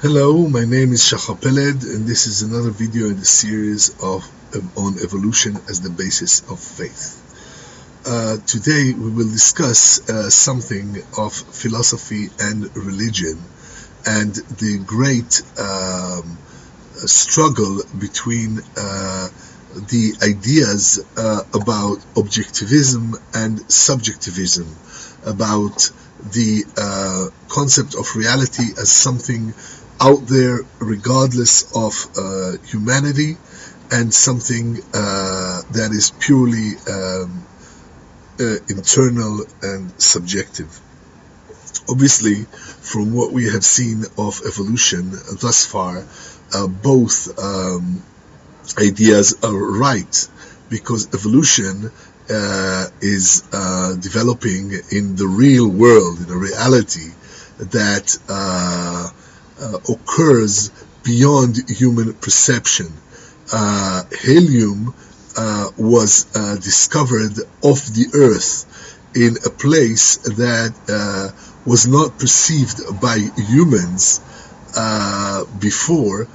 Hello, my name is Shachar Peled, and this is another video in the series on evolution as the basis of faith. Today we will discuss something of philosophy and religion and the great struggle between the ideas about objectivism and subjectivism, about the concept of reality as something out there regardless of humanity, and something that is purely internal and subjective. Obviously, from what we have seen of evolution thus far, both ideas are right, because evolution is developing in the real world, in a reality that occurs beyond human perception. Helium was discovered off the earth in a place that was not perceived by humans before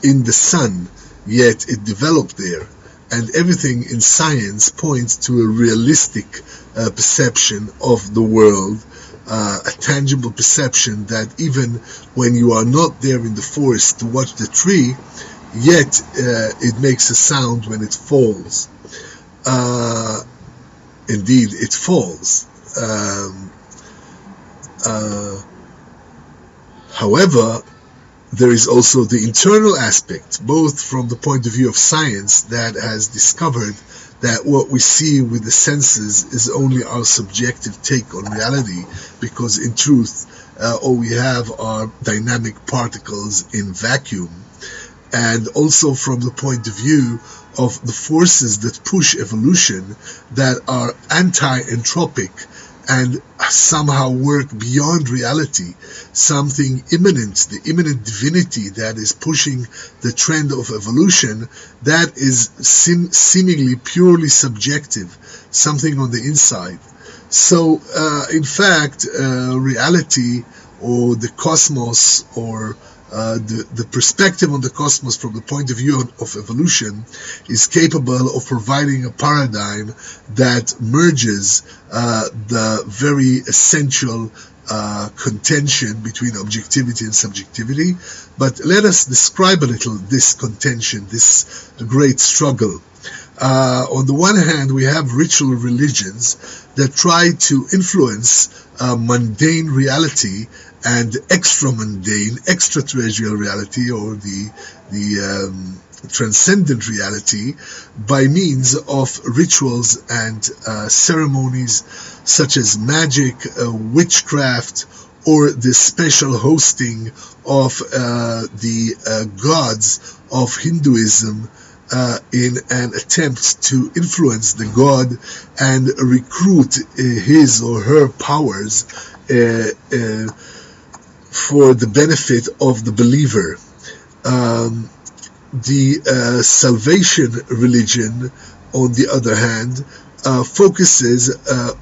in the sun, yet it developed there. And everything in science points to a realistic perception of the world, a tangible perception that even when you are not there in the forest to watch the tree, yet it makes a sound when it falls. Indeed, it falls. However, there is also the internal aspect, both from the point of view of science, that has discovered that what we see with the senses is only our subjective take on reality, because in truth all we have are dynamic particles in vacuum. And also from the point of view of the forces that push evolution, that are anti-entropic and somehow work beyond reality, something immanent, the immanent divinity that is pushing the trend of evolution, that is seemingly purely subjective, something on the inside. So, in fact, reality, or the cosmos, or the perspective on the cosmos from the point of view of evolution, is capable of providing a paradigm that merges the very essential contention between objectivity and subjectivity. But let us describe a little this contention, this great struggle. On the one hand, we have ritual religions that try to influence mundane reality and extra-mundane, extraterrestrial reality, or the transcendent reality, by means of rituals and ceremonies such as magic, witchcraft, or the special hosting of the gods of Hinduism, in an attempt to influence the god and recruit his or her powers for the benefit of the believer. The Salvation religion, on the other hand, focuses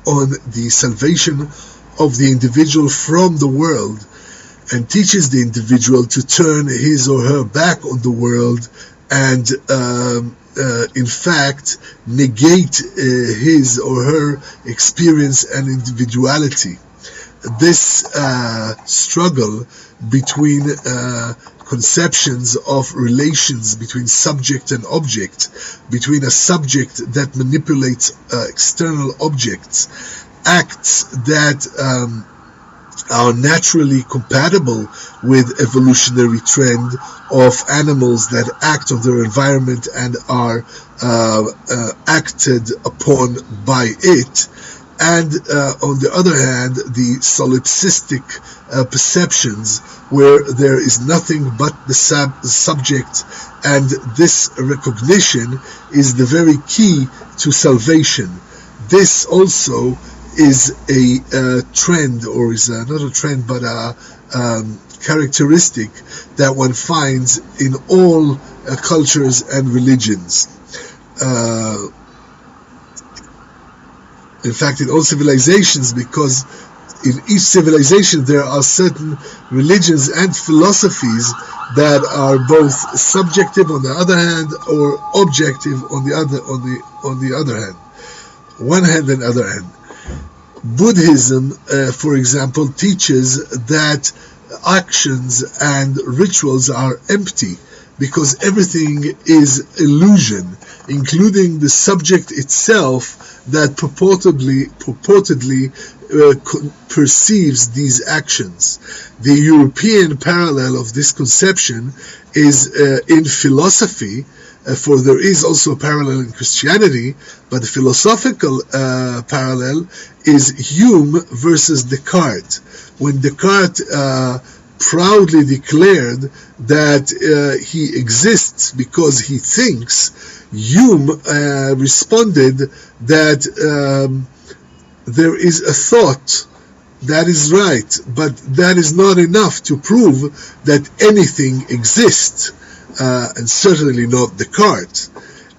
on the salvation of the individual from the world, and teaches the individual to turn his or her back on the world and in fact negate his or her experience and individuality. This struggle between conceptions of relations between subject and object, between a subject that manipulates external objects, acts that are naturally compatible with evolutionary trend of animals that act on their environment and are acted upon by it, and on the other hand, the solipsistic perceptions, where there is nothing but the subject, and this recognition is the very key to salvation. This also is a trend, or is not a trend, but a characteristic that one finds in all cultures and religions. In fact, in all civilizations, because in each civilization there are certain religions and philosophies that are both subjective on the other hand or objective on the other hand. One hand and other hand. Buddhism, for example, teaches that actions and rituals are empty because everything is illusion, including the subject itself that purportedly perceives these actions. The European parallel of this conception is in philosophy, for there is also a parallel in Christianity, but the philosophical parallel is Hume versus Descartes. When Descartes proudly declared that he exists because he thinks, Hume responded that there is a thought, that is right, but that is not enough to prove that anything exists, and certainly not Descartes.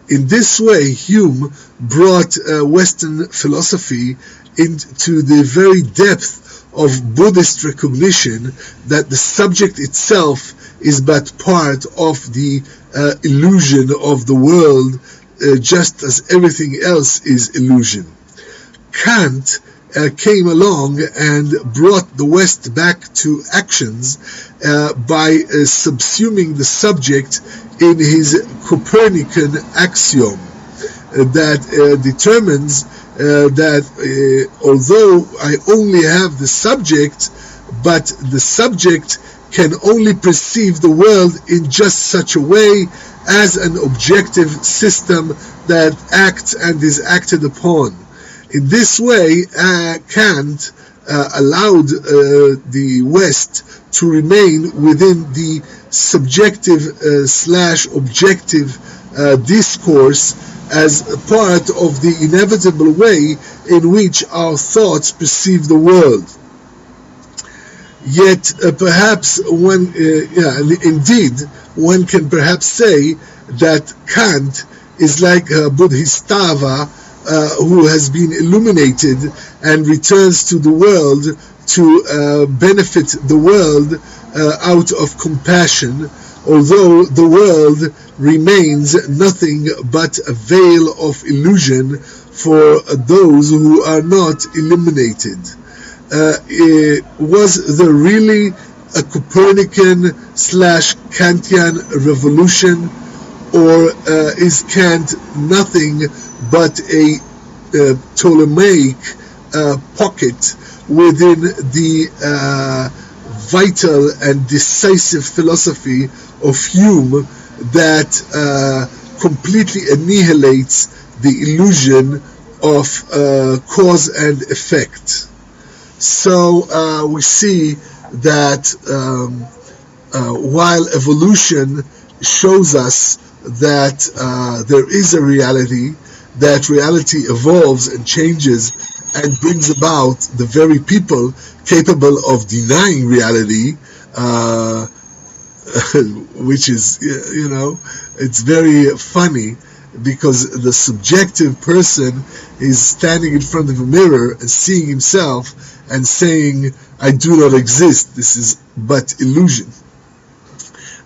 In this way, Hume brought Western philosophy into the very depth of Buddhist recognition that the subject itself is but part of the illusion of the world, just as everything else is illusion. Kant came along and brought the West back to actions by subsuming the subject in his Copernican axiom that determines that although I only have the subject, but the subject can only perceive the world in just such a way as an objective system that acts and is acted upon. In this way, Kant allowed the West to remain within the subjective slash objective discourse as a part of the inevitable way in which our thoughts perceive the world. Yet perhaps indeed one can perhaps say that Kant is like a Bodhisattva who has been illuminated and returns to the world to benefit the world out of compassion, although the world remains nothing but a veil of illusion for those who are not illuminated. Was there really a Copernican / Kantian revolution, or is Kant nothing but a Ptolemaic pocket within the vital and decisive philosophy of Hume that completely annihilates the illusion of cause and effect? So we see that while evolution shows us that there is a reality, that reality evolves and changes and brings about the very people capable of denying reality, which is, it's very funny, because the subjective person is standing in front of a mirror and seeing himself and saying, I do not exist, this is but illusion.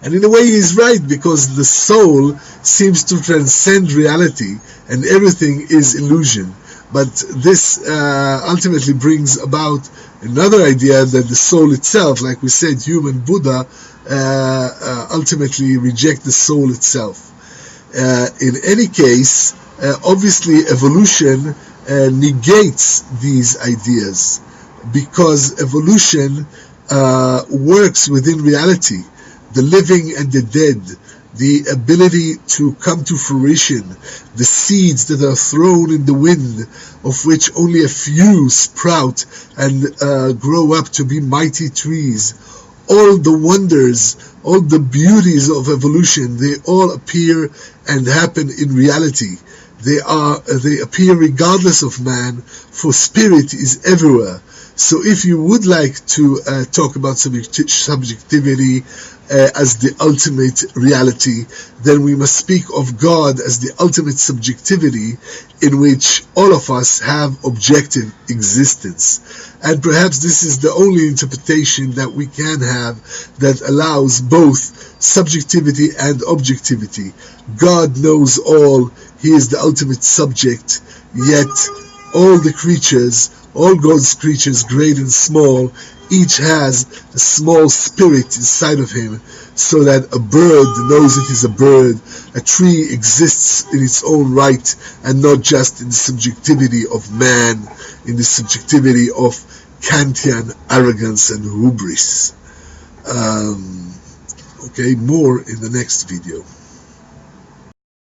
And in a way he's right, because the soul seems to transcend reality and everything is illusion. But this ultimately brings about another idea that the soul itself, like we said, Hume and Buddha ultimately reject the soul itself. In any case, obviously evolution negates these ideas, because evolution works within reality, the living and the dead, the ability to come to fruition, the seeds that are thrown in the wind, of which only a few sprout and grow up to be mighty trees. All the wonders, all the beauties of evolution, they all appear and happen in reality. They appear regardless of man, for spirit is everywhere. So if you would like to talk about subjectivity as the ultimate reality, then we must speak of God as the ultimate subjectivity in which all of us have objective existence. And perhaps this is the only interpretation that we can have that allows both subjectivity and objectivity. God knows all, He is the ultimate subject, yet all the creatures, all God's creatures, great and small, each has a small spirit inside of him, so that a bird knows it is a bird, a tree exists in its own right, and not just in the subjectivity of man, in the subjectivity of Kantian arrogance and hubris. Okay, more in the next video.